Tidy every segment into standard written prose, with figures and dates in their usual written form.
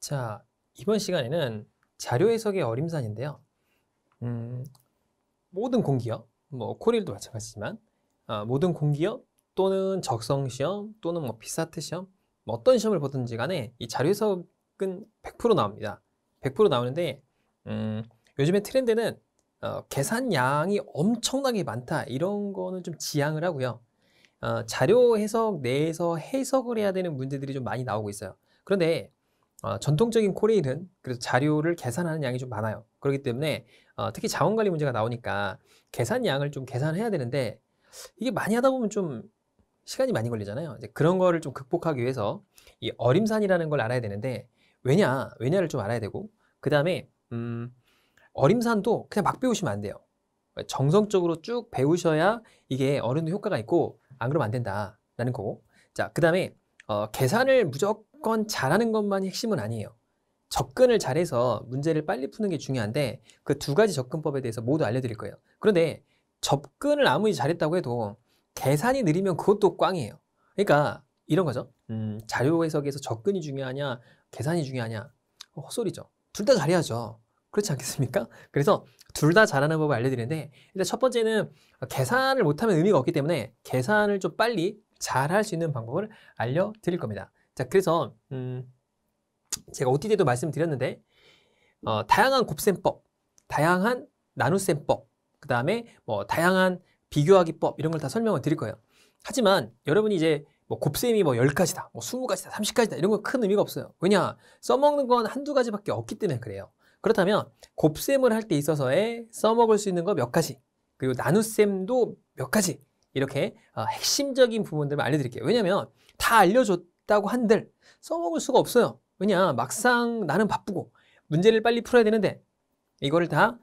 자, 이번 시간에는 자료 해석의 어림산인데요. 모든 공기업, 뭐 코릴도 마찬가지지만 모든 공기업 또는 적성시험 또는 뭐 피사트 시험, 뭐 어떤 시험을 보든지 간에 이 자료 해석은 100% 나옵니다. 100% 나오는데 요즘에 트렌드는 계산량이 엄청나게 많다 이런 거는 좀 지양을 하고요. 자료 해석 내에서 해석을 해야 되는 문제들이 좀 많이 나오고 있어요. 그런데 전통적인 코레일은 그래서 자료를 계산하는 양이 좀 많아요. 그렇기 때문에 특히 자원관리 문제가 나오니까 계산량을 좀 계산해야 되는데 이게 많이 하다 보면 좀 시간이 많이 걸리잖아요. 이제 그런 거를 좀 극복하기 위해서 이 어림산이라는 걸 알아야 되는데 왜냐를 좀 알아야 되고 그 다음에 어림산도 그냥 막 배우시면 안 돼요. 정성적으로 쭉 배우셔야 이게 어느 정도 효과가 있고 안 그러면 안 된다라는 거고. 자, 그 다음에 계산을 무조건 잘하는 것만이 핵심은 아니에요. 접근을 잘해서 문제를 빨리 푸는 게 중요한데 그 두 가지 접근법에 대해서 모두 알려드릴 거예요. 그런데 접근을 아무리 잘했다고 해도 계산이 느리면 그것도 꽝이에요. 그러니까 이런 거죠. 자료 해석에서 접근이 중요하냐 계산이 중요하냐 헛소리죠. 둘 다 잘해야죠. 그렇지 않겠습니까? 그래서 둘 다 잘하는 법을 알려드리는데 일단 첫 번째는 계산을 못하면 의미가 없기 때문에 계산을 좀 빨리 잘 할 수 있는 방법을 알려드릴 겁니다. 자, 그래서 제가 OT 때도 말씀드렸는데 다양한 곱셈법, 다양한 나눗셈법, 그 다음에 뭐 다양한 비교하기법 이런 걸 다 설명을 드릴 거예요. 하지만 여러분이 이제 뭐 곱셈이 뭐 10가지다, 뭐 20가지다, 30가지다 이런 건 큰 의미가 없어요. 왜냐? 써먹는 건 한두 가지밖에 없기 때문에 그래요. 그렇다면 곱셈을 할 때 있어서의 써먹을 수 있는 거 몇 가지, 그리고 나눗셈도 몇 가지 이렇게 핵심적인 부분들만 알려드릴게요. 왜냐면 다 알려줬다고 한들 써먹을 수가 없어요. 왜냐? 막상 나는 바쁘고 문제를 빨리 풀어야 되는데 이거를 다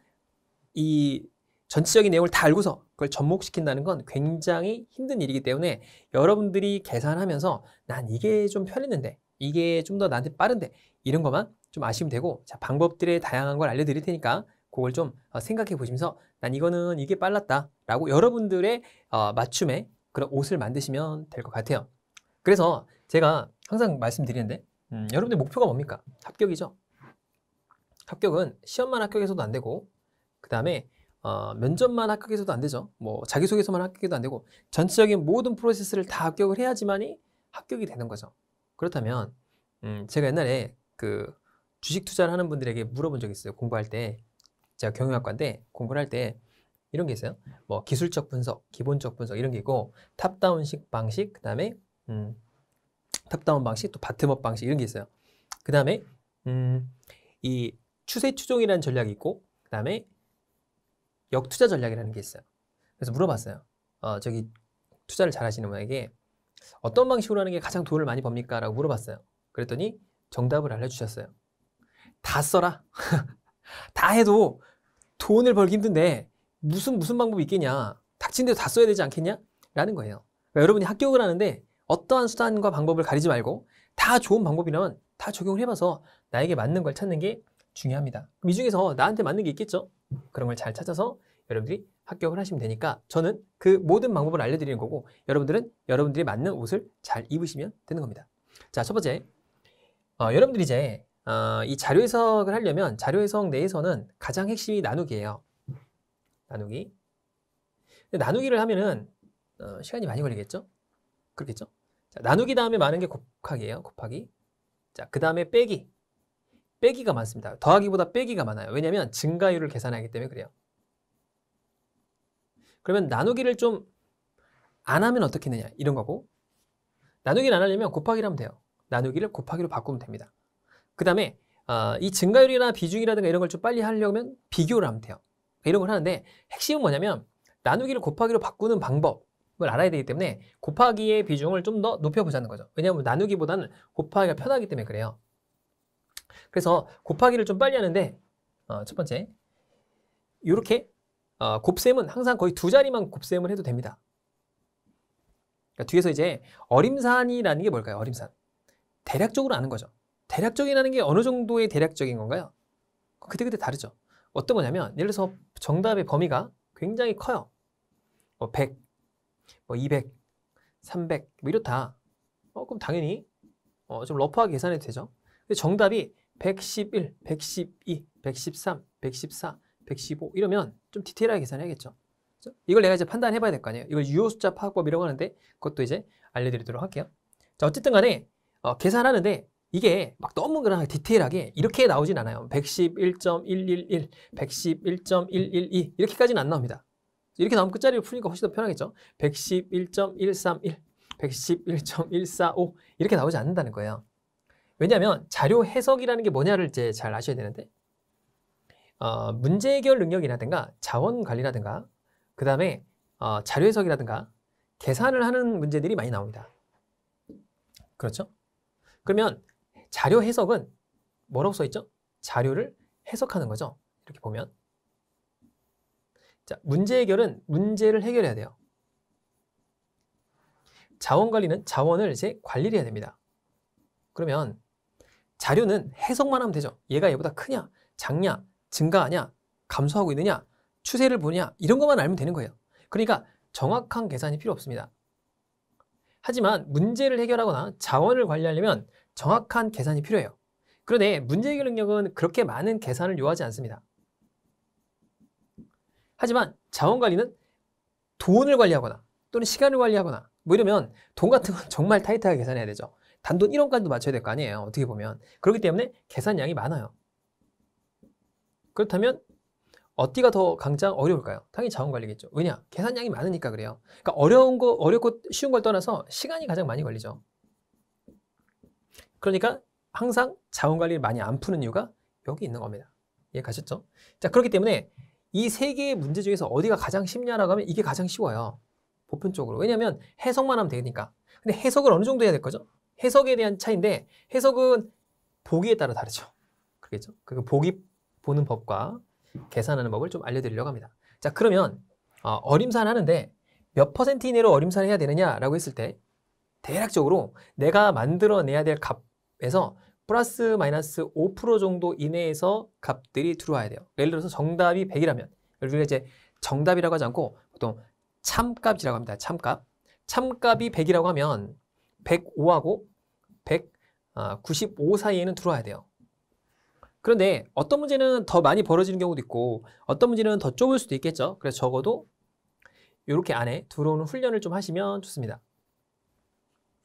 이 전체적인 내용을 다 알고서 그걸 접목시킨다는 건 굉장히 힘든 일이기 때문에 여러분들이 계산하면서 난 이게 좀 편했는데 이게 좀 더 나한테 빠른데 이런 것만 좀 아시면 되고, 자, 방법들의 다양한 걸 알려드릴 테니까 그걸 좀 생각해 보시면서 난 이거는 이게 빨랐다 라고 여러분들의 맞춤에 그런 옷을 만드시면 될 것 같아요. 그래서 제가 항상 말씀드리는데 여러분들 목표가 뭡니까? 합격이죠. 합격은 시험만 합격해서도 안 되고 그 다음에 면접만 합격해서도 안 되죠. 뭐 자기소개서만 합격해도 안 되고 전체적인 모든 프로세스를 다 합격을 해야지만이 합격이 되는 거죠. 그렇다면 제가 옛날에 그 주식 투자를 하는 분들에게 물어본 적이 있어요. 공부할 때. 제가 경영학과인데 공부를 할 때 이런 게 있어요. 뭐 기술적 분석, 기본적 분석 이런 게 있고 탑다운식 방식, 그 다음에 탑다운 방식, 또 바텀업 방식 이런 게 있어요. 그 다음에 이 추세 추종이라는 전략이 있고 그 다음에 역투자 전략이라는 게 있어요. 그래서 물어봤어요. 저기 투자를 잘 하시는 분에게 어떤 방식으로 하는 게 가장 돈을 많이 법니까? 라고 물어봤어요. 그랬더니 정답을 알려주셨어요. 다 써라. 다 해도 돈을 벌기 힘든데 무슨 방법이 있겠냐. 닥친 대로 다 써야 되지 않겠냐? 라는 거예요. 그러니까 여러분이 합격을 하는데 어떠한 수단과 방법을 가리지 말고 다 좋은 방법이라면 다 적용을 해봐서 나에게 맞는 걸 찾는 게 중요합니다. 그럼 이 중에서 나한테 맞는 게 있겠죠? 그런 걸 잘 찾아서 여러분들이 합격을 하시면 되니까 저는 그 모든 방법을 알려드리는 거고 여러분들은 여러분들이 맞는 옷을 잘 입으시면 되는 겁니다. 자, 첫 번째, 여러분들이 이제 이 자료 해석을 하려면 자료 해석 내에서는 가장 핵심이 나누기예요. 나누기. 근데 나누기를 하면은 시간이 많이 걸리겠죠? 그렇겠죠? 자, 나누기 다음에 많은 게 곱하기예요. 곱하기. 자, 그 다음에 빼기. 빼기가 많습니다. 더하기보다 빼기가 많아요. 왜냐하면 증가율을 계산하기 때문에 그래요. 그러면 나누기를 좀 안 하면 어떻겠느냐 이런 거고, 나누기를 안 하려면 곱하기를 하면 돼요. 나누기를 곱하기로 바꾸면 됩니다. 그 다음에 이 증가율이나 비중이라든가 이런 걸 좀 빨리 하려면 비교를 하면 돼요. 이런 걸 하는데 핵심은 뭐냐면 나누기를 곱하기로 바꾸는 방법을 알아야 되기 때문에 곱하기의 비중을 좀 더 높여보자는 거죠. 왜냐하면 나누기보다는 곱하기가 편하기 때문에 그래요. 그래서 곱하기를 좀 빨리 하는데 첫 번째 이렇게 곱셈은 항상 거의 두 자리만 곱셈을 해도 됩니다. 그러니까 뒤에서 이제 어림산이라는 게 뭘까요? 어림산. 대략적으로 아는 거죠. 대략적이라는 게 어느 정도의 대략적인 건가요? 그때그때 다르죠. 어떤 거냐면 예를 들어서 정답의 범위가 굉장히 커요. 뭐 100, 뭐 200, 300 뭐 이렇다. 그럼 당연히 좀 러프하게 계산해도 되죠. 근데 정답이 111, 112, 113, 114, 115 이러면 좀 디테일하게 계산해야겠죠. 그렇죠? 이걸 내가 이제 판단해 봐야 될 거 아니에요. 이걸 유효숫자 파악법이라고 하는데 그것도 이제 알려드리도록 할게요. 자, 어쨌든 간에 계산하는데 이게 막 너무 그냥 디테일하게 이렇게 나오진 않아요. 111.111, 111.112 이렇게까지는 안 나옵니다. 이렇게 나오면 끝자리를 푸니까 훨씬 더 편하겠죠. 111.131, 111.145 이렇게 나오지 않는다는 거예요. 왜냐하면 자료 해석이라는 게 뭐냐를 이제 잘 아셔야 되는데 문제 해결 능력이라든가 자원 관리라든가 그 다음에 자료 해석이라든가 계산을 하는 문제들이 많이 나옵니다. 그렇죠? 그러면 자료 해석은 뭐라고 써있죠? 자료를 해석하는 거죠. 이렇게 보면 자, 문제 해결은 문제를 해결해야 돼요. 자원 관리는 자원을 이제 관리를 해야 됩니다. 그러면 자료는 해석만 하면 되죠. 얘가 얘보다 크냐, 작냐, 증가하냐, 감소하고 있느냐, 추세를 보냐 이런 것만 알면 되는 거예요. 그러니까 정확한 계산이 필요 없습니다. 하지만 문제를 해결하거나 자원을 관리하려면 정확한 계산이 필요해요. 그런데 문제 해결 능력은 그렇게 많은 계산을 요하지 않습니다. 하지만 자원 관리는 돈을 관리하거나 또는 시간을 관리하거나 뭐 이러면 돈 같은 건 정말 타이트하게 계산해야 되죠. 단돈 1원까지도 맞춰야 될 거 아니에요. 어떻게 보면. 그렇기 때문에 계산량이 많아요. 그렇다면 어디가 더 가장 어려울까요? 당연히 자원 관리겠죠. 왜냐? 계산량이 많으니까 그래요. 그러니까 어렵고 쉬운 걸 떠나서 시간이 가장 많이 걸리죠. 그러니까 항상 자원 관리를 많이 안 푸는 이유가 여기 있는 겁니다. 이해 가셨죠? 자, 그렇기 때문에 이 세 개의 문제 중에서 어디가 가장 쉽냐라고 하면 이게 가장 쉬워요. 보편적으로. 왜냐하면 해석만 하면 되니까. 근데 해석을 어느 정도 해야 될 거죠? 해석에 대한 차이인데 해석은 보기에 따라 다르죠. 그렇겠죠? 그 보기 보는 법과 계산하는 법을 좀 알려드리려고 합니다. 자, 그러면 어림산 하는데 몇 퍼센트 이내로 어림산을 해야 되느냐라고 했을 때 대략적으로 내가 만들어내야 될 값에서 플러스 마이너스 5% 정도 이내에서 값들이 들어와야 돼요. 예를 들어서 정답이 100이라면 우리가 이제 정답이라고 하지 않고 보통 참값이라고 합니다. 참값. 참값이 100이라고 하면 105하고 195 사이에는 들어와야 돼요. 그런데 어떤 문제는 더 많이 벌어지는 경우도 있고 어떤 문제는 더 좁을 수도 있겠죠. 그래서 적어도 이렇게 안에 들어오는 훈련을 좀 하시면 좋습니다.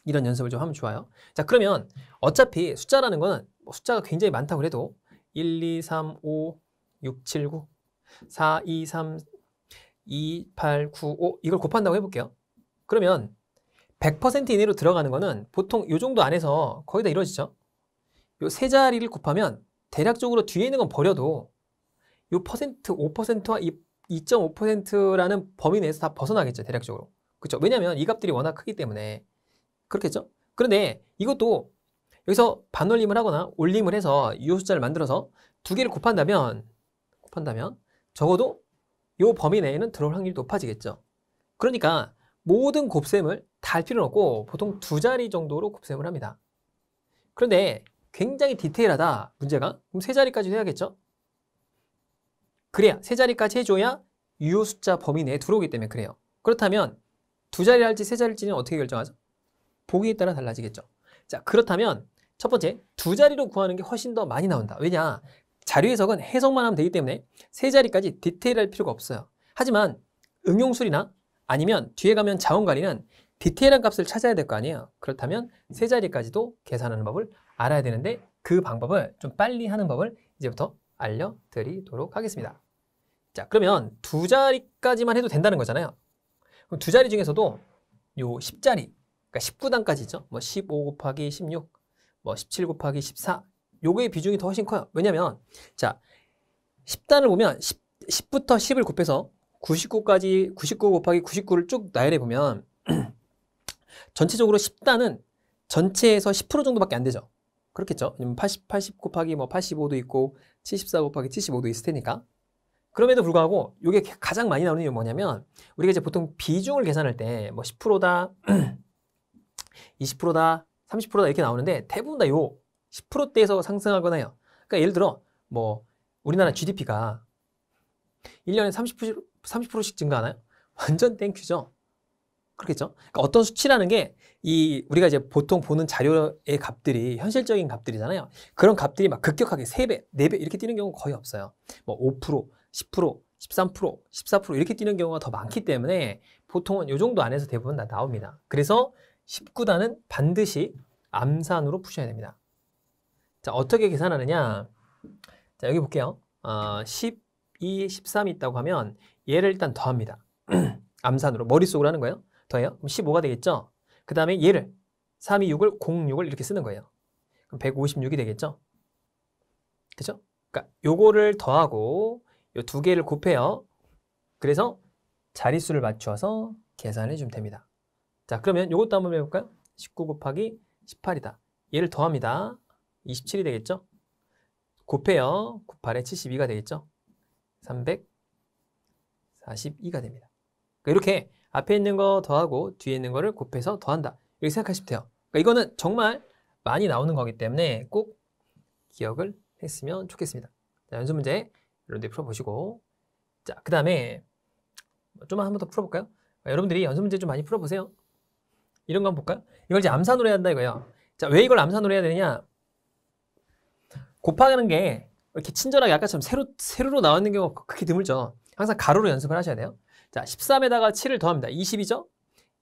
이런 연습을 좀 하면 좋아요. 자, 그러면 어차피 숫자라는 거는 숫자가 굉장히 많다고 해도 1, 2, 3, 5, 6, 7, 9, 4, 2, 3, 2, 8, 9, 5 이걸 곱한다고 해볼게요. 그러면 100% 이내로 들어가는 거는 보통 이 정도 안에서 거의 다 이루어지죠. 이 세 자리를 곱하면 대략적으로 뒤에 있는 건 버려도 이 퍼센트 5%와 2.5%라는 범위 내에서 다 벗어나겠죠. 대략적으로. 그렇죠? 왜냐하면 이 값들이 워낙 크기 때문에 그렇겠죠? 그런데 이것도 여기서 반올림을 하거나 올림을 해서 이 숫자를 만들어서 두 개를 곱한다면 적어도 이 범위 내에는 들어올 확률이 높아지겠죠. 그러니까 모든 곱셈을 다 할 필요는 없고 보통 두 자리 정도로 곱셈을 합니다. 그런데 굉장히 디테일하다 문제가 그럼 세 자리까지 해야겠죠? 그래야 세 자리까지 해줘야 유효 숫자 범위 내에 들어오기 때문에 그래요. 그렇다면 두 자리 할지 세 자리일지는 어떻게 결정하죠? 보기에 따라 달라지겠죠. 자, 그렇다면 첫 번째 두 자리로 구하는 게 훨씬 더 많이 나온다. 왜냐? 자료 해석은 해석만 하면 되기 때문에 세 자리까지 디테일할 필요가 없어요. 하지만 응용술이나 아니면 뒤에 가면 자원 관리는 디테일한 값을 찾아야 될 거 아니에요. 그렇다면 세 자리까지도 계산하는 법을 알아야 되는데 그 방법을 좀 빨리 하는 법을 이제부터 알려드리도록 하겠습니다. 자, 그러면 두 자리까지만 해도 된다는 거잖아요. 그럼 두 자리 중에서도 요 10자리, 그러니까 19단까지 있죠. 뭐 15 곱하기 16, 뭐 17 곱하기 14 요거의 비중이 더 훨씬 커요. 왜냐면 자 10단을 보면 10부터 10을 곱해서 99까지 99 곱하기 99를 쭉 나열해 보면 전체적으로 10단은 전체에서 10% 정도밖에 안 되죠. 그렇겠죠. 80 곱하기 뭐 85도 있고 74 곱하기 75도 있을 테니까. 그럼에도 불구하고 이게 가장 많이 나오는 이유는 뭐냐면 우리가 이제 보통 비중을 계산할 때 뭐 10%다, 20%다, 30%다 이렇게 나오는데 대부분 다 요 10%대에서 상승하거나 해요. 그러니까 예를 들어 뭐 우리나라 GDP가 1년에 30%씩 증가하나요? 완전 땡큐죠. 그렇겠죠? 그러니까 어떤 수치라는 게 우리가 이제 보통 보는 자료의 값들이 현실적인 값들이잖아요. 그런 값들이 막 급격하게 3배, 4배 이렇게 뛰는 경우는 거의 없어요. 뭐 5%, 10%, 13%, 14% 이렇게 뛰는 경우가 더 많기 때문에 보통은 이 정도 안에서 대부분 다 나옵니다. 그래서 19단은 반드시 암산으로 푸셔야 됩니다. 자, 어떻게 계산하느냐? 자, 여기 볼게요. 12, 13이 있다고 하면 얘를 일단 더합니다. 암산으로 머릿속으로 하는 거예요. 더해요. 그럼 15가 되겠죠? 그 다음에 얘를 3, 2, 6을 06을 이렇게 쓰는 거예요. 그럼 156이 되겠죠? 그죠? 그러니까 요거를 더하고 요 두 개를 곱해요. 그래서 자릿수를 맞춰서 계산해 주면 됩니다. 자, 그러면 요것도 한번 해볼까요? 19 곱하기 18이다. 얘를 더합니다. 27이 되겠죠? 곱해요. 98에 72가 되겠죠? 342가 됩니다. 그러니까 이렇게 앞에 있는 거 더하고 뒤에 있는 거를 곱해서 더한다. 이렇게 생각하시면 돼요. 그러니까 이거는 정말 많이 나오는 거기 때문에 꼭 기억을 했으면 좋겠습니다. 자, 연습 문제 여러분들이 풀어보시고, 자, 그 다음에 좀만 한 번 더 풀어볼까요? 여러분들이 연습 문제 좀 많이 풀어보세요. 이런 거 한번 볼까요? 이걸 이제 암산으로 해야 한다 이거예요. 자, 왜 이걸 암산으로 해야 되느냐? 곱하는 게 이렇게 친절하게 아까처럼 세로로 나와 있는 경우가 그렇게 드물죠. 항상 가로로 연습을 하셔야 돼요. 자, 13에다가 7을 더합니다. 20이죠?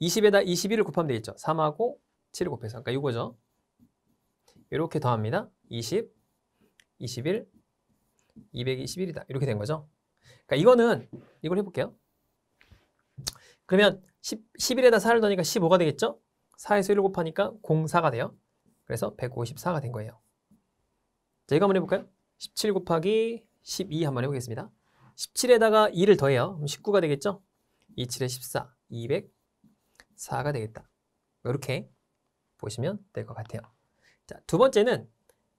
20에다 21을 곱하면 되겠죠. 3하고 7을 곱해서. 그러니까 이거죠. 이렇게 더합니다. 20, 21, 221이다. 이렇게 된 거죠. 그러니까 이걸 해볼게요. 그러면 11에다 4를 더하니까 15가 되겠죠? 4에서 1을 곱하니까 04가 돼요. 그래서 154가 된 거예요. 자, 이거 한번 해볼까요? 17 곱하기 12 한번 해보겠습니다. 17에다가 2를 더해요. 그럼 19가 되겠죠? 27에 14, 204가 되겠다. 이렇게 보시면 될 것 같아요. 자, 두 번째는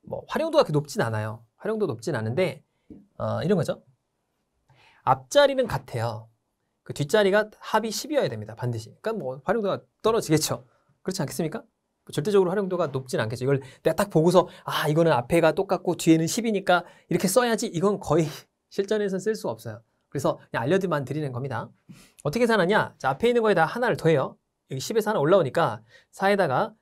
뭐 활용도가 그렇게 높진 않아요. 활용도 높진 않은데 이런 거죠. 앞자리는 같아요. 그 뒷자리가 합이 10이어야 됩니다. 반드시. 그러니까 뭐 활용도가 떨어지겠죠. 그렇지 않겠습니까? 절대적으로 활용도가 높진 않겠죠. 이걸 내가 딱 보고서 이거는 앞에가 똑같고 뒤에는 10이니까 이렇게 써야지, 이건 거의 실전에서 쓸 수 없어요. 그래서 그냥 알려드만 드리는 겁니다. 어떻게 계산하냐? 자, 앞에 있는 거에다 하나를 더해요. 여기 10에서 하나 올라오니까 4에다가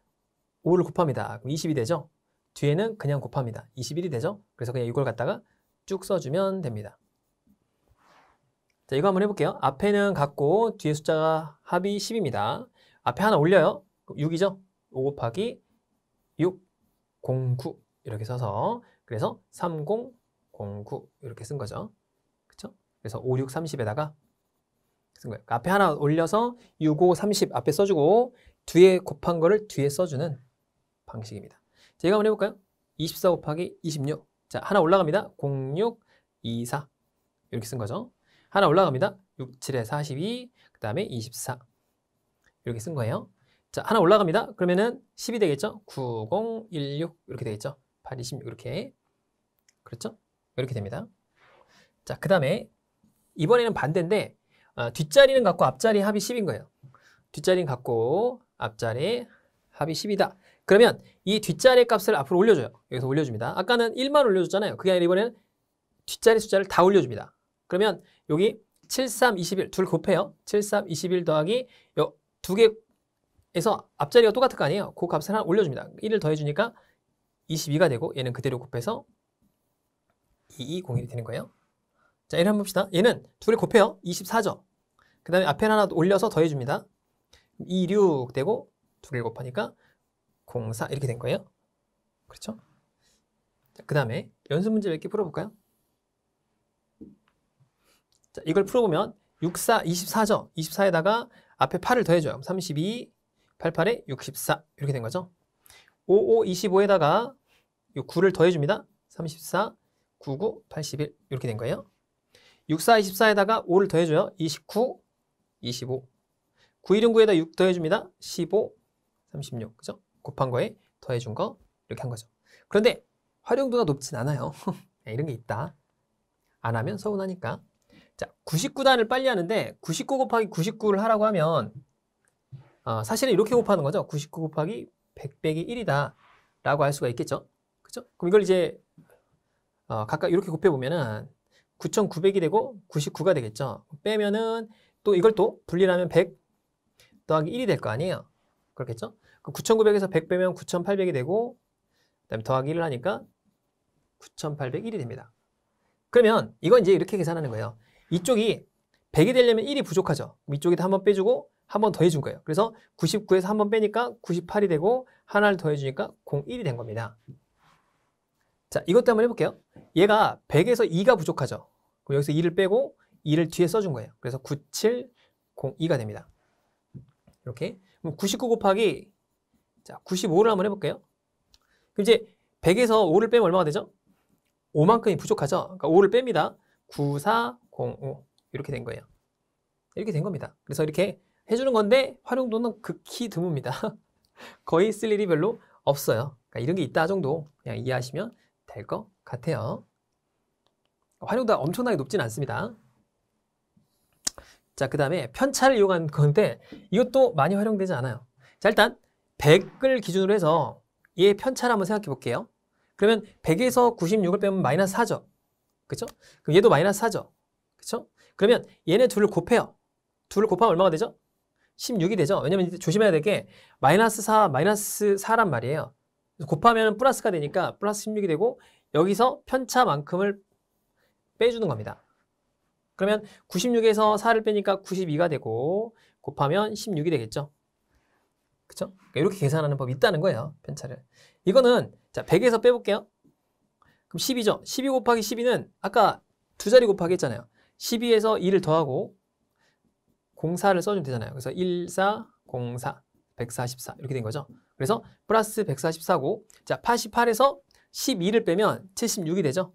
5를 곱합니다. 그럼 20이 되죠? 뒤에는 그냥 곱합니다. 21이 되죠? 그래서 그냥 이걸 갖다가 쭉 써주면 됩니다. 자, 이거 한번 해볼게요. 앞에는 같고 뒤에 숫자가 합이 10입니다. 앞에 하나 올려요. 6이죠? 5 곱하기 6, 09 이렇게 써서, 그래서 3009 이렇게 쓴 거죠. 그쵸? 그래서 5, 6, 30에다가 쓴 거예요. 앞에 하나 올려서 6, 5, 30 앞에 써주고 뒤에 곱한 거를 뒤에 써주는 방식입니다. 자, 이거 한번 해볼까요? 24 곱하기 26. 자, 하나 올라갑니다. 06, 24 이렇게 쓴 거죠. 하나 올라갑니다. 6, 7에 42, 그 다음에 24 이렇게 쓴 거예요. 자, 하나 올라갑니다. 그러면은 10이 되겠죠? 90, 16 이렇게 되겠죠? 8, 26 이렇게. 그렇죠? 이렇게 됩니다. 자, 그 다음에 이번에는 반대인데 뒷자리는 같고 앞자리 합이 10인 거예요. 뒷자리는 같고 앞자리 합이 10이다. 그러면 이 뒷자리 값을 앞으로 올려줘요. 여기서 올려줍니다. 아까는 1만 올려줬잖아요. 그게 아니라 이번에는 뒷자리 숫자를 다 올려줍니다. 그러면 여기 7, 3, 21 둘 곱해요. 7, 3, 21 더하기 요 두 개에서 앞자리가 똑같을 거 아니에요. 그 값을 하나 올려줍니다. 1을 더해주니까 22가 되고 얘는 그대로 곱해서 2201이 되는 거예요. 자, 얘를 한번 봅시다. 얘는 두 개를 곱해요. 24죠. 그 다음에 앞에 하나 올려서 더해줍니다. 26 되고 두 개를 곱하니까 04 이렇게 된 거예요. 그렇죠? 그 다음에 연습 문제 몇 개 풀어볼까요? 자, 이걸 풀어보면 64, 24죠. 24에다가 앞에 8을 더해줘요. 32, 88에 64 이렇게 된 거죠. 55, 25에다가 9를 더해줍니다. 34, 99, 81 이렇게 된 거예요. 64, 24에다가 5를 더해줘요. 29, 25 919에다 6 더해줍니다. 15, 36 그죠? 곱한 거에 더해준 거 이렇게 한 거죠. 그런데 활용도가 높진 않아요. 이런 게 있다. 안 하면 서운하니까. 자, 99단을 빨리 하는데 99 곱하기 99를 하라고 하면 사실은 이렇게 곱하는 거죠. 99 곱하기 100 빼기 1이다 라고 할 수가 있겠죠. 그죠? 그럼 이걸 이제 각각 이렇게 곱해보면은 9,900이 되고 99가 되겠죠. 빼면은 또 이걸 또 분리하면 100 더하기 1이 될 거 아니에요. 그렇겠죠? 9,900에서 100 빼면 9,800이 되고 그다음에 더하기 1을 하니까 9,801이 됩니다. 그러면 이건 이제 이렇게 계산하는 거예요. 이쪽이 100이 되려면 1이 부족하죠. 이쪽에다 한번 빼주고 한 번 더해준 거예요. 그래서 99에서 한 번 빼니까 98이 되고 하나를 더해주니까 01이 된 겁니다. 자, 이것도 한번 해볼게요. 얘가 100에서 2가 부족하죠. 그럼 여기서 2를 빼고 2를 뒤에 써준 거예요. 그래서 9702가 됩니다. 이렇게. 그럼 99 곱하기 자 95를 한번 해볼게요. 그럼 이제 100에서 5를 빼면 얼마가 되죠? 5만큼이 부족하죠. 그러니까 5를 뺍니다. 9405 이렇게 된 거예요. 이렇게 된 겁니다. 그래서 이렇게 해주는 건데 활용도는 극히 드뭅니다. 거의 쓸 일이 별로 없어요. 그러니까 이런 게 있다 정도 그냥 이해하시면 될 것 같아요. 활용도가 엄청나게 높진 않습니다. 자, 그 다음에 편차를 이용한 건데 이것도 많이 활용되지 않아요. 자, 일단 100을 기준으로 해서 얘의 편차를 한번 생각해 볼게요. 그러면 100에서 96을 빼면 마이너스 4죠. 그쵸? 그럼 얘도 마이너스 4죠. 그쵸? 그러면 얘네 둘을 곱해요. 둘을 곱하면 얼마가 되죠? 16이 되죠. 왜냐면 조심해야 될 게 마이너스 4, 마이너스 4란 말이에요. 곱하면 플러스가 되니까 플러스 16이 되고 여기서 편차만큼을 빼주는 겁니다. 그러면 96에서 4를 빼니까 92가 되고 곱하면 16이 되겠죠. 그쵸? 그러니까 이렇게 계산하는 법이 있다는 거예요. 편차를. 이거는 자 100에서 빼볼게요. 그럼 12죠. 12 곱하기 12는 아까 두 자리 곱하기 했잖아요. 12에서 2를 더하고 04를 써주면 되잖아요. 그래서 1404 144 이렇게 된 거죠. 그래서 플러스 144고 자 88에서 12를 빼면 76이 되죠.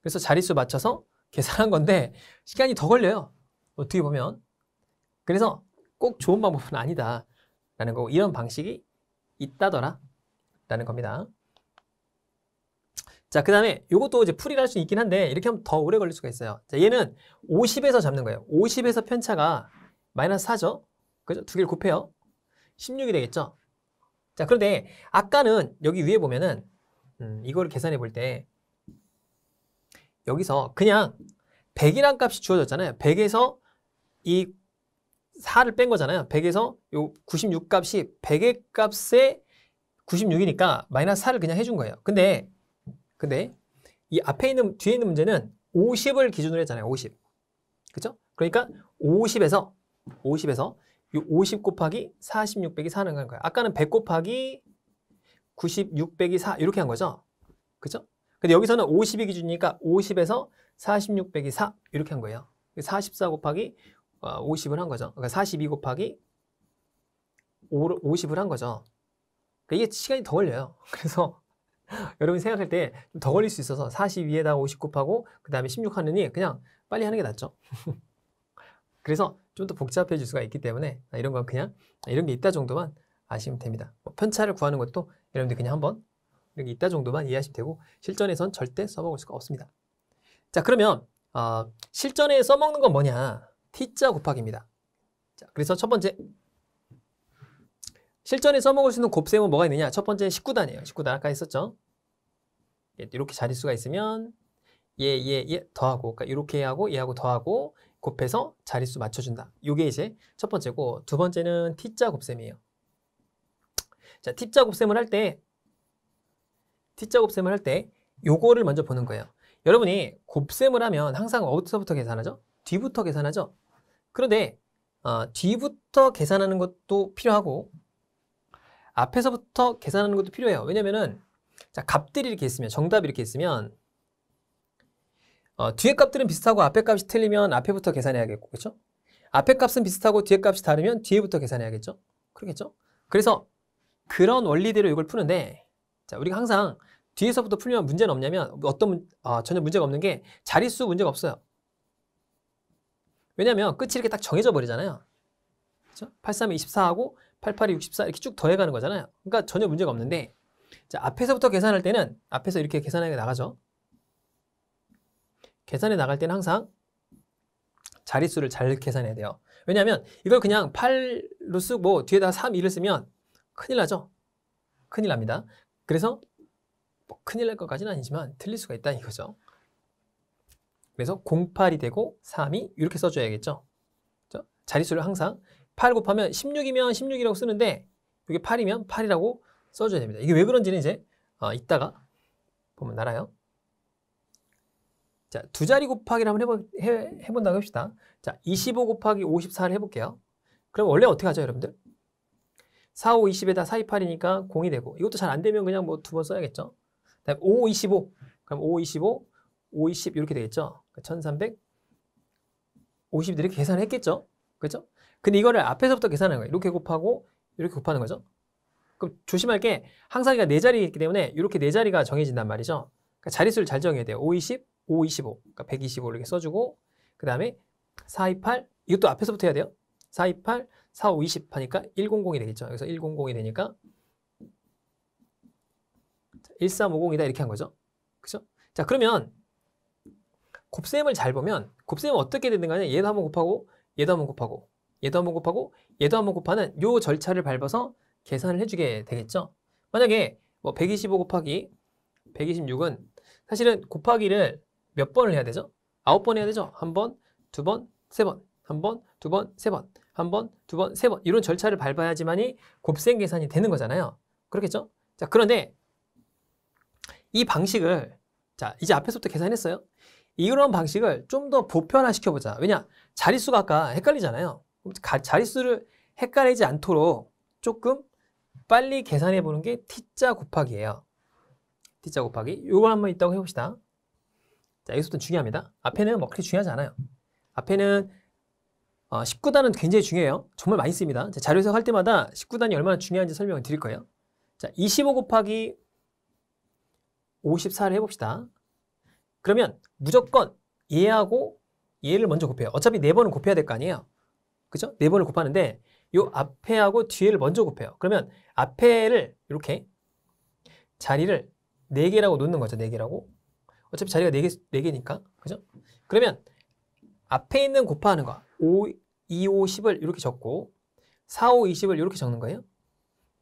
그래서 자릿수 맞춰서 계산한 건데 시간이 더 걸려요. 어떻게 보면. 그래서 꼭 좋은 방법은 아니다 라는 거고 이런 방식이 있다더라 라는 겁니다. 자, 그 다음에 이것도 이제 풀이를 할 수 있긴 한데 이렇게 하면 더 오래 걸릴 수가 있어요. 자, 얘는 50에서 잡는 거예요. 50에서 편차가 마이너스 4죠. 그죠? 두 개를 곱해요. 16이 되겠죠. 자, 그런데 아까는 여기 위에 보면은 이거를 계산해 볼 때 여기서 그냥 100이란 값이 주어졌잖아요. 100에서 이 4를 뺀 거잖아요. 100에서 요 96 값이 100의 값에 96이니까 마이너스 4를 그냥 해준 거예요. 근데 이 앞에 있는 뒤에 있는 문제는 50을 기준으로 했잖아요. 50. 그죠? 그러니까 50에서 이 50 곱하기 46 빼기 4는 건 거예요. 아까는 100 곱하기 96 빼기 4 이렇게 한 거죠. 그죠? 근데 여기서는 50이 기준이니까 50에서 46 빼기 4 이렇게 한 거예요. 44 곱하기 50을 한 거죠. 그러니까 42 곱하기 50을 한 거죠. 그러니까 이게 시간이 더 걸려요. 그래서 여러분이 생각할 때 좀 더 걸릴 수 있어서 42에다가 50 곱하고 그 다음에 16 하느니 그냥 빨리 하는 게 낫죠. 그래서 좀 더 복잡해질 수가 있기 때문에 이런 건 그냥 이런 게 있다 정도만 아시면 됩니다. 편차를 구하는 것도 여러분들 그냥 한번 이런 게 있다 정도만 이해하시면 되고 실전에선 절대 써먹을 수가 없습니다. 자, 그러면 실전에 써먹는 건 뭐냐? t자 곱하기입니다. 자, 그래서 첫 번째 실전에 써먹을 수 있는 곱셈은 뭐가 있느냐? 첫 번째 19단이에요. 19단 아까 했었죠? 이렇게 자릿수가 있으면 얘 더하고 그러니까 이렇게 하고 얘하고 더하고 곱해서 자릿수 맞춰준다. 이게 이제 첫 번째고 두 번째는 t자 곱셈이에요. 자, t자 곱셈을 할 때 요거를 먼저 보는 거예요. 여러분이 곱셈을 하면 항상 어디서부터 계산하죠? 뒤부터 계산하죠? 그런데 뒤부터 계산하는 것도 필요하고 앞에서부터 계산하는 것도 필요해요. 왜냐면은 자, 값들이 이렇게 있으면 정답이 이렇게 있으면 뒤에 값들은 비슷하고 앞에 값이 틀리면 앞에부터 계산해야겠고 그렇죠? 앞에 값은 비슷하고 뒤에 값이 다르면 뒤에부터 계산해야겠죠? 그러겠죠? 그래서 그런 원리대로 이걸 푸는데 자, 우리가 항상 뒤에서부터 풀면 문제는 없냐면 전혀 문제가 없는 게 자릿수 문제가 없어요. 왜냐면 끝이 이렇게 딱 정해져 버리잖아요. 그렇죠? 83이 24하고 88이 64 이렇게 쭉 더해가는 거잖아요. 그러니까 전혀 문제가 없는데 자, 앞에서부터 계산할 때는 앞에서 이렇게 계산하게 나가죠. 계산해 나갈 때는 항상 자릿수를 잘 계산해야 돼요. 왜냐하면 이걸 그냥 8로 쓰고 뒤에다가 3, 2를 쓰면 큰일 나죠. 큰일 납니다. 그래서 뭐 큰일 날 것까지는 아니지만 틀릴 수가 있다 이거죠. 그래서 08이 되고 3이 이렇게 써줘야겠죠. 자릿수를 항상 8 곱하면 16이면 16이라고 쓰는데 이게 8이면 8이라고 써줘야 됩니다. 이게 왜 그런지는 이제 이따가 보면 알아요. 자, 두 자리 곱하기를 한번 해본다고 합시다. 자, 25 곱하기 54를 해볼게요. 그럼 원래 어떻게 하죠, 여러분들? 4, 5, 20에다 4, 2, 8이니까 0이 되고, 이것도 잘 안 되면 그냥 뭐 두 번 써야겠죠. 다음에 5, 25. 그럼 5, 25, 5, 20 이렇게 되겠죠. 1350 이렇게 계산을 했겠죠. 그렇죠? 근데 이거를 앞에서부터 계산하는 거예요. 이렇게 곱하고 이렇게 곱하는 거죠. 그럼 조심할 게 항상 이가 4자리이기 때문에 이렇게 4자리가 정해진단 말이죠. 그러니까 자릿수를 잘 정해야 돼요. 5, 20, 5, 25. 그러니까 125 이렇게 써주고, 그 다음에 4, 2, 8. 이것도 앞에서부터 해야 돼요. 4, 2, 8, 4, 5, 20 하니까 100이 되겠죠. 여기서 100이 되니까 1350이다 이렇게 한 거죠. 그죠? 자, 그러면 곱셈을 잘 보면 곱셈은 어떻게 되는 거냐? 얘도 한번 곱하고 얘도 한번 곱하고 얘도 한번 곱하고 얘도 한번 곱하는 요 절차를 밟아서 계산을 해주게 되겠죠. 만약에 뭐 125 곱하기 126은 사실은 곱하기를 몇 번을 해야 되죠? 9번 해야 되죠? 한 번, 두 번, 세 번, 한 번, 두 번, 세 번, 한 번, 두 번, 세 번 이런 절차를 밟아야지만이 곱셈 계산이 되는 거잖아요. 그렇겠죠? 자, 그런데 이 방식을 자 이제 앞에서부터 계산했어요. 이런 방식을 좀 더 보편화 시켜보자. 왜냐? 자릿수가 아까 헷갈리잖아요. 자릿수를 헷갈리지 않도록 조금 빨리 계산해 보는 게 t자 곱하기예요. t자 곱하기. 요거 한번 있다고 해봅시다. 자, 여기서부터 중요합니다. 앞에는 뭐 그렇게 중요하지 않아요. 앞에는 19단은 굉장히 중요해요. 정말 많이 씁니다. 자료 해석할 때마다 19단이 얼마나 중요한지 설명을 드릴 거예요. 자, 25 곱하기 54를 해봅시다. 그러면 무조건 얘하고 얘를 먼저 곱해요. 어차피 4번은 곱해야 될 거 아니에요. 그죠? 4번을 곱하는데 요 앞에하고 뒤에를 먼저 곱해요. 그러면 앞에를 이렇게 자리를 4개라고 놓는 거죠. 4개라고. 어차피 자리가 4개니까. 그죠? 그러면 앞에 있는 곱하는 거 5, 2, 5, 10을 이렇게 적고 4, 5, 20을 이렇게 적는 거예요.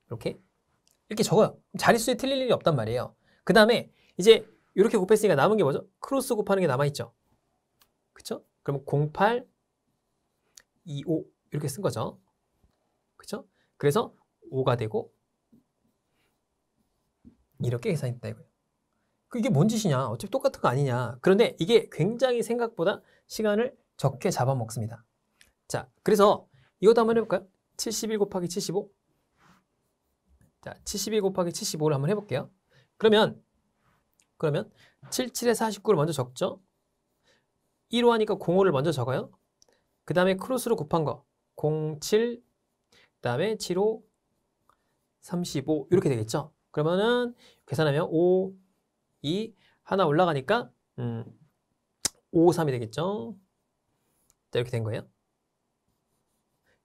이렇게 적어요. 자릿수에 틀릴 일이 없단 말이에요. 그 다음에 이제 이렇게 곱했으니까 남은 게 뭐죠? 크로스 곱하는 게 남아있죠. 그쵸? 그러면 08, 25 이렇게 쓴 거죠. 그쵸? 그래서 5가 되고 이렇게 계산이 됐다 이거예요. 이게 뭔 짓이냐? 어차피 똑같은 거 아니냐? 그런데 이게 굉장히 생각보다 시간을 적게 잡아먹습니다. 자, 그래서 이것도 한번 해볼까요? 71 곱하기 75. 자, 71 곱하기 75를 한번 해볼게요. 그러면 77에 49를 먼저 적죠. 1호 하니까 05를 먼저 적어요. 그 다음에 크로스로 곱한 거 07, 그 다음에 75, 35 이렇게 되겠죠. 그러면은 계산하면 5, 2, 하나 올라가니까 5, 3이 되겠죠. 자, 이렇게 된 거예요.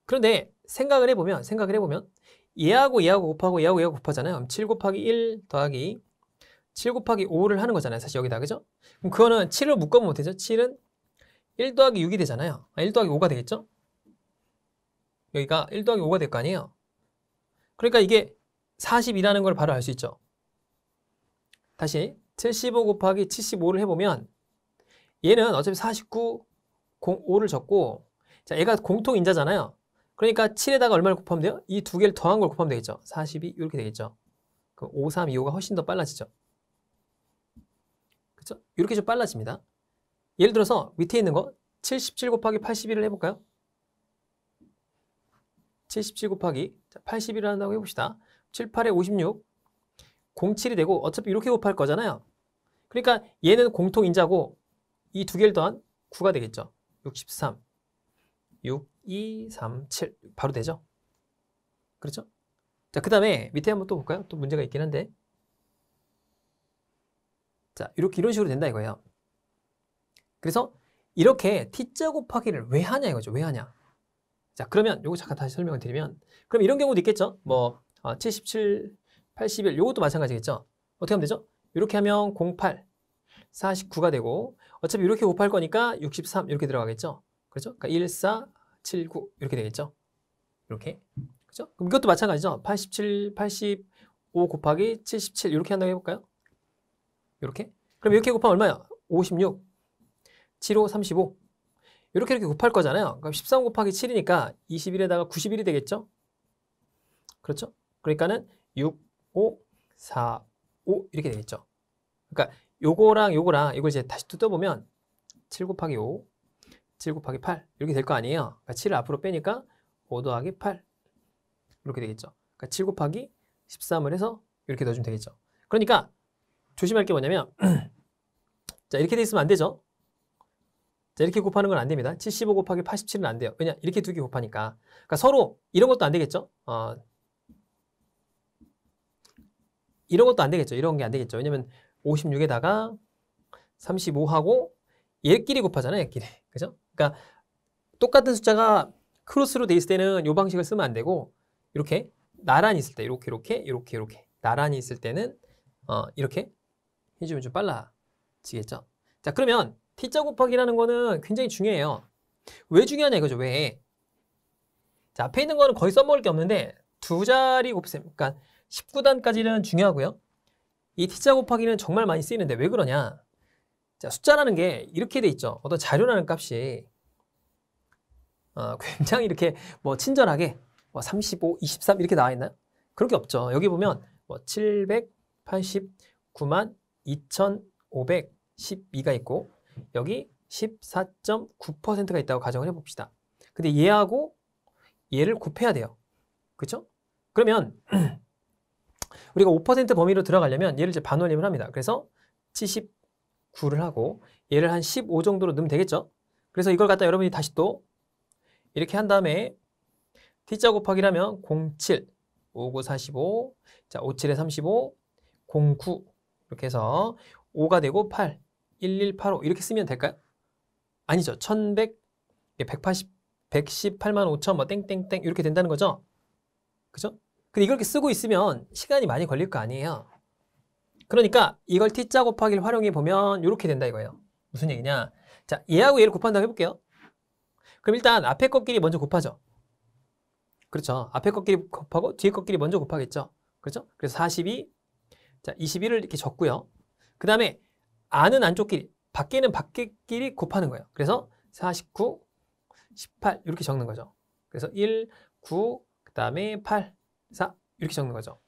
그런데 생각을 해보면 얘하고 곱하고 얘하고 곱하잖아요. 그럼 7 곱하기 1 더하기 7 곱하기 5를 하는 거잖아요. 사실 여기다, 그죠? 그럼 그거는 7을 묶으면 못되죠. 7은 1 더하기 6이 되잖아요. 1 더하기 5가 되겠죠? 여기가 1 더하기 5가 될 거 아니에요? 그러니까 이게 40이라는 걸 바로 알 수 있죠. 다시 75 곱하기 75를 해보면 얘는 어차피 49, 5를 적고 자, 얘가 공통인자잖아요. 그러니까 7에다가 얼마를 곱하면 돼요? 이 두 개를 더한 걸 곱하면 되겠죠. 42 이렇게 되겠죠. 그럼 5, 3, 2, 5가 훨씬 더 빨라지죠. 그렇죠? 이렇게 좀 빨라집니다. 예를 들어서 밑에 있는 거 77 곱하기 81을 해볼까요? 77 곱하기 81을 한다고 해봅시다. 7, 8에 56 07이 되고 어차피 이렇게 곱할 거잖아요. 그러니까 얘는 공통인자고 이 두 개를 더한 9가 되겠죠. 63 6, 2, 3, 7 바로 되죠. 그렇죠? 자, 그 다음에 밑에 한번 또 볼까요? 또 문제가 있긴 한데 자, 이런 식으로 된다 이거예요. 그래서 이렇게 t자 곱하기를 왜 하냐 이거죠. 왜 하냐. 자, 그러면 요거 잠깐 다시 설명을 드리면 그럼 이런 경우도 있겠죠. 뭐 77, 81 요것도 마찬가지겠죠. 어떻게 하면 되죠? 이렇게 하면 08, 49가 되고 어차피 이렇게 곱할 거니까 63 이렇게 들어가겠죠. 그렇죠? 그러니까 1, 4, 7, 9 이렇게 되겠죠. 이렇게. 그렇죠? 그럼 이것도 마찬가지죠. 87, 85 곱하기 77 이렇게 한다고 해볼까요? 이렇게. 그럼 이렇게 곱하면 얼마야? 56, 75, 35. 이렇게 곱할 거잖아요. 그럼 13 곱하기 7이니까 21에다가 91이 되겠죠? 그렇죠? 그러니까는 6, 5, 4, 5 이렇게 되겠죠. 그러니까 요거랑 이걸 이제 다시 뜯어보면 7 곱하기 5, 7 곱하기 8 이렇게 될 거 아니에요. 그러니까 7을 앞으로 빼니까 5 더하기 8 이렇게 되겠죠. 그러니까 7 곱하기 13을 해서 이렇게 넣어주면 되겠죠. 그러니까 조심할 게 뭐냐면 자 이렇게 돼 있으면 안 되죠. 자 이렇게 곱하는 건 안 됩니다. 75 곱하기 87은 안 돼요. 왜냐 이렇게 두 개 곱하니까. 그러니까 서로 이런 것도 안 되겠죠. 이런 것도 안 되겠죠. 이런 게 안 되겠죠. 왜냐면 56에다가 35하고 얘끼리 곱하잖아요. 얘끼리. 그죠? 그러니까 똑같은 숫자가 크로스로 돼 있을 때는 이 방식을 쓰면 안 되고 이렇게 나란히 있을 때 이렇게 나란히 있을 때는 이렇게 해주면 좀 빨라지겠죠. 자 그러면 t자 곱하기라는 거는 굉장히 중요해요. 왜 중요하냐 이거죠. 왜? 자 앞에 있는 거는 거의 써먹을 게 없는데 두 자리 곱셈, 그러니까 19단까지는 중요하고요. 이 t자 곱하기는 정말 많이 쓰이는데 왜 그러냐? 자 숫자라는 게 이렇게 돼 있죠. 어떤 자료라는 값이 굉장히 이렇게 뭐 친절하게 35, 23 이렇게 나와 있나요? 그런 게 없죠. 여기 보면 789만 2,512가 있고 여기 14.9%가 있다고 가정을 해봅시다. 근데 얘하고 얘를 곱해야 돼요. 그렇죠? 그러면 우리가 5% 범위로 들어가려면 얘를 이제 반올림을 합니다. 그래서 79를 하고 얘를 한 15 정도로 넣으면 되겠죠? 그래서 이걸 갖다 여러분이 다시 또 이렇게 한 다음에 t자 곱하기라면 07, 59, 45, 자 57에 35, 09 이렇게 해서 5가 되고 8, 1185 이렇게 쓰면 될까요? 아니죠. 1100, 180, 118만 5천 뭐 땡땡땡 이렇게 된다는 거죠. 그죠? 근데 이걸 이렇게 쓰고 있으면 시간이 많이 걸릴 거 아니에요. 그러니까 이걸 t자 곱하기를 활용해 보면 이렇게 된다 이거예요. 무슨 얘기냐? 자, 얘하고 얘를 곱한다고 해볼게요. 그럼 일단 앞에 것끼리 먼저 곱하죠. 그렇죠. 앞에 것끼리 곱하고 뒤에 것끼리 먼저 곱하겠죠. 그렇죠? 그래서 42, 자 21을 이렇게 적고요. 그 다음에 안은 안쪽끼리, 밖에는 밖에끼리 곱하는 거예요. 그래서 49, 18 이렇게 적는 거죠. 그래서 1, 9, 그 다음에 8, 4 이렇게 적는 거죠.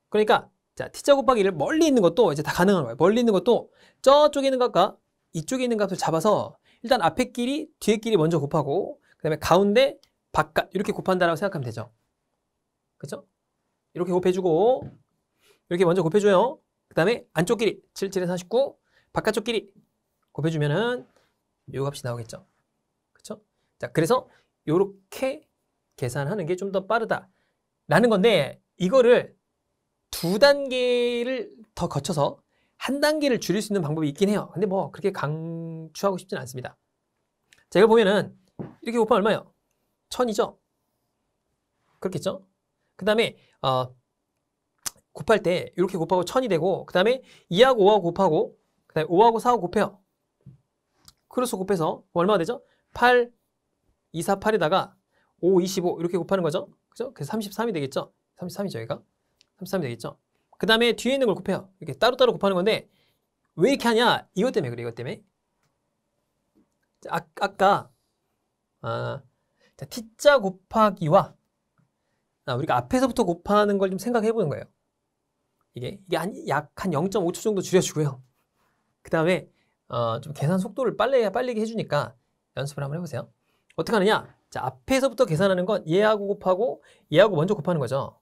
그러니까 자 t자 곱하기를 멀리 있는 것도 이제 다 가능한 거예요. 멀리 있는 것도 저쪽에 있는 값과 이쪽에 있는 값을 잡아서 일단 앞에 끼리 뒤에 끼리 먼저 곱하고 그 다음에 가운데 바깥 이렇게 곱한다라고 생각하면 되죠. 그렇죠? 이렇게 곱해주고 이렇게 먼저 곱해줘요. 그 다음에 안쪽 끼리 77에 49 바깥쪽 끼리 곱해주면은 요 값이 나오겠죠. 그렇죠? 자 그래서 요렇게 계산하는 게 좀 더 빠르다라는 건데 이거를 두 단계를 더 거쳐서 한 단계를 줄일 수 있는 방법이 있긴 해요. 근데 뭐 그렇게 강추하고 싶지는 않습니다. 자 이거 보면은 이렇게 곱하면 얼마예요? 1000이죠? 그렇겠죠? 그 다음에 곱할 때 이렇게 곱하고 1000이 되고 그 다음에 2하고 5하고 곱하고 그 다음에 5하고 4하고 곱해요. 크로스 곱해서 얼마가 되죠? 8, 2, 4, 8에다가 5, 25 이렇게 곱하는 거죠. 그죠? 그래서 33이 되겠죠? 33이죠 여기가? 33이 되겠죠? 그 다음에 뒤에 있는 걸 곱해요. 이렇게 따로따로 곱하는 건데 왜 이렇게 하냐? 이것 때문에 그래 이것 때문에. 아까 자, t자 곱하기와 우리가 앞에서부터 곱하는 걸 좀 생각해 보는 거예요. 이게 약 한 0.5초 정도 줄여주고요. 그 다음에 좀 계산 속도를 빠르게 해주니까 연습을 한번 해보세요. 어떻게 하느냐? 자, 앞에서부터 계산하는 건 얘하고 곱하고 얘하고 먼저 곱하는 거죠.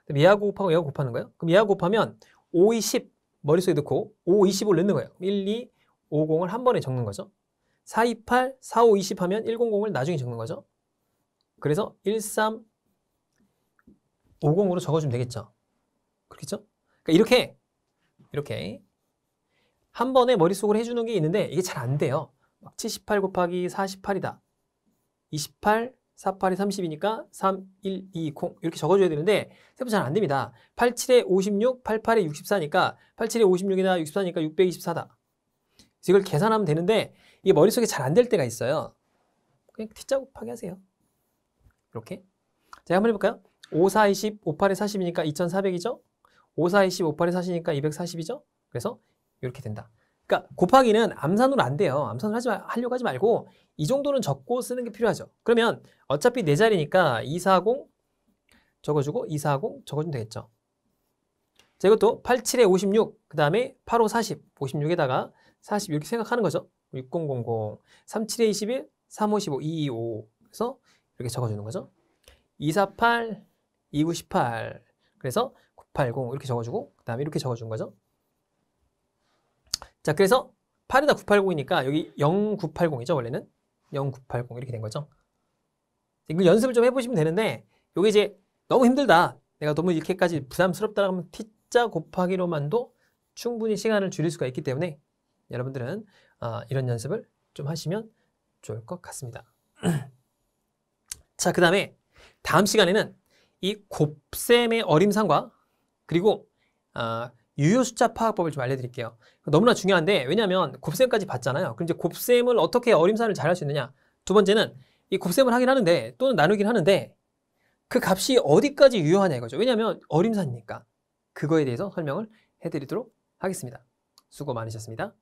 그럼 얘하고 곱하고 얘하고 곱하는 거예요. 그럼 얘하고 곱하면 5, 2, 10 머릿속에 넣고 5, 25를 넣는 거예요. 1, 2, 5, 0을 한 번에 적는 거죠. 4, 2, 8, 4, 5, 20 하면 100을 나중에 적는 거죠. 그래서 1, 3, 50으로 적어주면 되겠죠. 그렇겠죠? 그러니까 이렇게 한 번에 머릿속으로 해주는 게 있는데 이게 잘 안 돼요. 78 곱하기 48이다. 28, 48이 30이니까 3, 1, 2, 0 이렇게 적어줘야 되는데 생각보다 잘 안 됩니다. 87에 56, 88에 64니까 87에 56이나 64니까 624다. 이걸 계산하면 되는데 이게 머릿속에 잘 안 될 때가 있어요. 그냥 t자 곱하기 하세요. 이렇게. 자, 한번 해볼까요? 5, 4, 20, 5, 8에 40이니까 2400이죠? 5, 4, 20, 5, 8에 40이니까 240이죠? 그래서 이렇게 된다. 그러니까 곱하기는 암산으로 안 돼요. 암산으로 하려고 하지 말고 이 정도는 적고 쓰는 게 필요하죠. 그러면 어차피 네 자리니까 240 적어주고 240 적어주면 되겠죠. 자, 이것도 87에 56, 그 다음에 85, 40, 56에다가 40 이렇게 생각하는 거죠. 6000, 37에 21, 355, 225. 그래서 이렇게 적어주는 거죠. 248, 298. 그래서 980 이렇게 적어주고, 그 다음에 이렇게 적어준 거죠. 자, 그래서 8에다 980이니까 여기 0980이죠, 원래는. 0980 이렇게 된 거죠. 이거 연습을 좀 해보시면 되는데, 여기 이제 너무 힘들다. 내가 너무 이렇게까지 부담스럽다 하면 T자 곱하기로만도 충분히 시간을 줄일 수가 있기 때문에 여러분들은 이런 연습을 좀 하시면 좋을 것 같습니다. 자, 그 다음에 다음 시간에는 이 곱셈의 어림상과 그리고 유효 숫자 파악법을 좀 알려드릴게요. 너무나 중요한데 왜냐하면 곱셈까지 봤잖아요. 그럼 이제 곱셈을 어떻게 어림상을 잘 할 수 있느냐. 두 번째는 이 곱셈을 하긴 하는데 또는 나누긴 하는데 그 값이 어디까지 유효하냐 이거죠. 왜냐하면 어림상이니까. 그거에 대해서 설명을 해드리도록 하겠습니다. 수고 많으셨습니다.